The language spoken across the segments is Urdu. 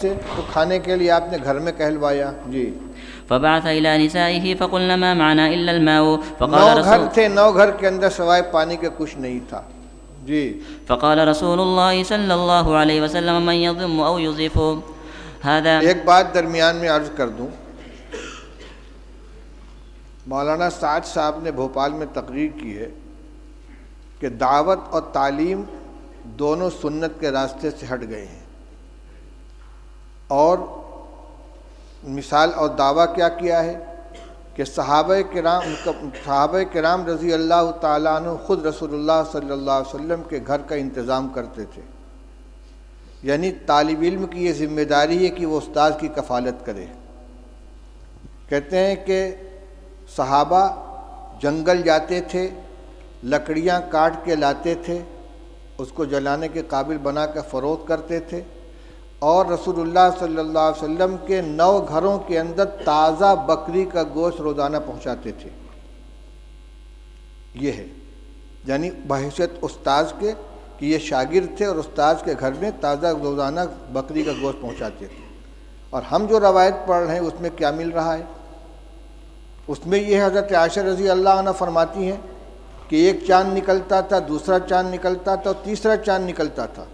سے تو کھانے کے لیے آپ نے گھر میں کہلوایا جی. فبعث إلى نسائه فقلن ما معنا إلا الماء نو گھر تھے، 9 گھر کے اندر سوائے پانی کے کچھ نہیں تھا جی. فقال رسول الله صلى الله عليه وسلم من يضم أو يضيف هذا. ایک بات درمیان میں عرض کر دوں، مولانا سعد صاحب نے بھوپال میں تقریر کی ہے کہ دعوت اور تعلیم دونوں سنت کے راستے سے ہٹ گئے ہیں، اور مثال اور دعویٰ کیا کیا ہے کہ صحابہ کرام رضی اللہ تعالیٰ عنہ خود رسول اللہ صلی اللہ علیہ وسلم کے گھر کا انتظام کرتے تھے. یعنی طالب علم کی یہ ذمہ داری ہے کہ وہ استاد کی کفالت کرے. کہتے ہیں کہ صحابہ جنگل جاتے تھے، لکڑیاں کاٹ کے لاتے تھے، اس کو جلانے کے قابل بنا کر فروخت کرتے تھے، اور رسول اللہ صلی اللہ علیہ وسلم کے 9 گھروں کے اندر تازہ بکری کا گوشت روزانہ پہنچاتے تھے. یہ ہے یعنی بحیثیت استاذ کے کہ یہ شاگرد تھے اور استاذ کے گھر میں تازہ روزانہ بکری کا گوشت پہنچاتے تھے. اور ہم جو روایت پڑھ رہے ہیں اس میں کیا مل رہا ہے؟ اس میں یہ حضرت عائشہ رضی اللہ عنہ فرماتی ہیں کہ ایک چاند نکلتا تھا، دوسرا چاند نکلتا تھا اور تیسرا چاند نکلتا تھا،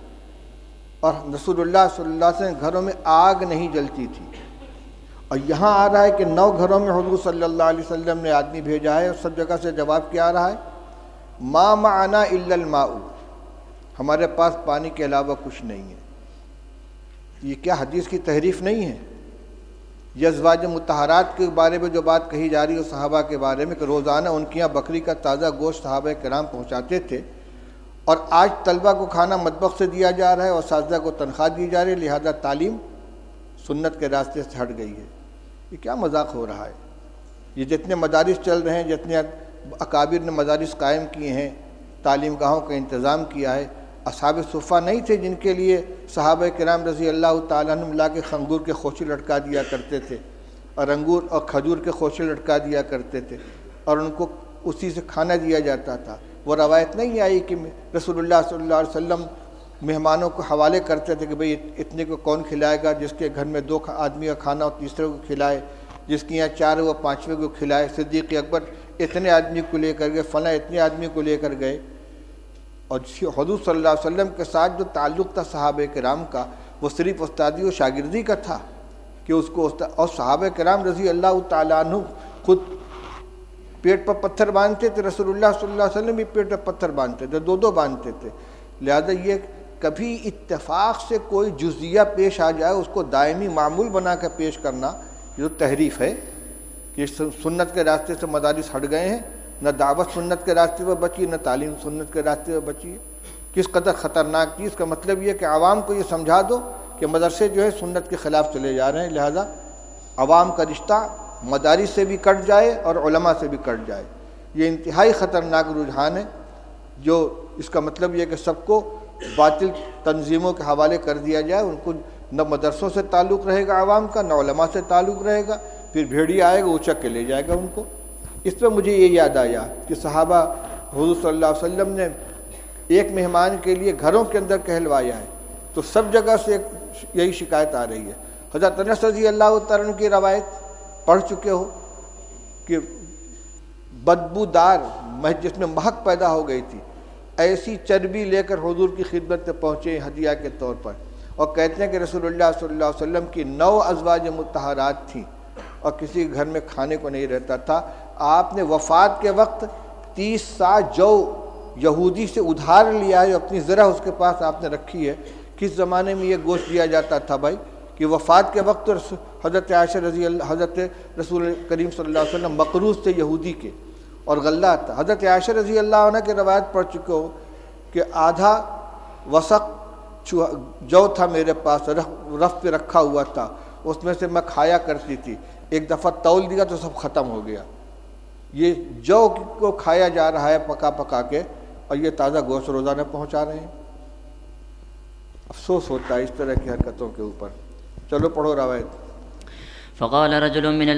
اور رسول اللہ صلی اللہ علیہ وسلم گھروں میں آگ نہیں جلتی تھی. اور یہاں آ رہا ہے کہ 9 گھروں میں حضور صلی اللہ علیہ وسلم نے آدمی بھیجا ہے، اور سب جگہ سے جواب کیا آ رہا ہے؟ ما معنا الا الماء، ہمارے پاس پانی کے علاوہ کچھ نہیں ہے. یہ کیا حدیث کی تحریف نہیں ہے؟ یہ ازواج مطہرات کے بارے میں جو بات کہی جا رہی ہے صحابہ کے بارے میں کہ روزانہ ان کے یہاں بکری کا تازہ گوشت صحابہ کرام پہنچاتے تھے، اور آج طلبہ کو کھانا مطبخ سے دیا جا رہا ہے اور اساتذہ کو تنخواہ دی جا رہی ہے، لہذا تعلیم سنت کے راستے سے ہٹ گئی ہے. یہ کیا مذاق ہو رہا ہے؟ یہ جتنے مدارس چل رہے ہیں، جتنے اکابر نے مدارس قائم کیے ہیں، تعلیم گاہوں کا انتظام کیا ہے، اصحاب صفہ نہیں تھے جن کے لیے صحابہ کرام رضی اللہ تعالیٰ عنہ لا کے انگور کے خوشے لٹکا دیا کرتے تھے، اور انگور اور کھجور کے خوشے لٹکا دیا کرتے تھے، اور ان کو اسی سے کھانا دیا جاتا تھا. وہ روایت نہیں آئی کہ رسول اللہ صلی اللہ علیہ وسلم مہمانوں کو حوالے کرتے تھے کہ بھئی اتنے کو کون کھلائے گا، جس کے گھر میں 2 آدمی کا کھانا ہو تیسرے کو کھلائے، جس کے یہاں 4 وہ 5ویں کو کھلائے. صدیق اکبر اتنے آدمی کو لے کر گئے، فلاں اتنے آدمی کو لے کر گئے. اور حضور صلی اللہ علیہ وسلم کے ساتھ جو تعلق تھا صحابہ کرام کا، وہ صرف استادی و شاگردی کا تھا کہ اس کو اور صحابہ کرام رضی اللہ تعالیٰ عنہ خود پیٹ پر پتھر باندھتے تھے، رسول اللہ صلی اللہ علیہ وسلم بھی پیٹ پر پتھر باندھتے تھے، 2 باندھتے تھے. لہذا یہ کبھی اتفاق سے کوئی جزیہ پیش آ جائے اس کو دائمی معمول بنا کر پیش کرنا، یہ تحریف ہے کہ سنت کے راستے سے مدارس ہٹ گئے ہیں. نہ دعوت سنت کے راستے پر بچی، نہ تعلیم سنت کے راستے پر بچی ہے. کس قدر خطرناک چیز کا مطلب یہ کہ عوام کو یہ سمجھا دو کہ مدرسے جو ہے سنت کے خلاف چلے جا رہے ہیں، لہذا عوام کا رشتہ مدارس سے بھی کٹ جائے اور علماء سے بھی کٹ جائے. یہ انتہائی خطرناک رجحان ہے، جو اس کا مطلب یہ کہ سب کو باطل تنظیموں کے حوالے کر دیا جائے. ان کو نہ مدرسوں سے تعلق رہے گا عوام کا، نہ علماء سے تعلق رہے گا، پھر بھیڑیا آئے گا اچک کے لے جائے گا ان کو. اس پہ مجھے یہ یاد آیا کہ صحابہ حضور صلی اللہ علیہ وسلم نے ایک مہمان کے لیے گھروں کے اندر کہلوایا ہے، تو سب جگہ سے یہی شکایت آ رہی ہے. حضرت انس رضی اللہ تعالیٰ عنہ کی روایت پڑھ چکے ہو کہ بدبودار جس میں مہک پیدا ہو گئی تھی، ایسی چربی لے کر حضور کی خدمت میں پہنچے ہدیہ کے طور پر، اور کہتے ہیں کہ رسول اللہ صلی اللہ علیہ وسلم کی 9 ازواج مطہرات تھیں اور کسی گھر میں کھانے کو نہیں رہتا تھا. آپ نے وفات کے وقت 30 سا جو یہودی سے ادھار لیا ہے، اپنی ذرا اس کے پاس آپ نے رکھی ہے. کس زمانے میں یہ گوشت دیا جاتا تھا بھائی کہ وفات کے وقت حضرت عائشہ حضرت رسول کریم صلی اللہ علیہ وسلم مقروض تھے یہودی کے، اور غلہ تھا. حضرت عائشہ رضی اللہ عنہ کی روایت پڑھ چکے ہو کہ آدھا وسق جو تھا میرے پاس، رف پہ رکھا ہوا تھا، اس میں سے میں کھایا کرتی تھی. ایک دفعہ تول دیا تو سب ختم ہو گیا. یہ جو کو کھایا جا رہا ہے پکا پکا کے، اور یہ تازہ گوشت روزانہ پہنچا رہے ہیں. افسوس ہوتا ہے اس طرح کی حرکتوں کے اوپر. چلو پڑھو روایت. فقال رجل من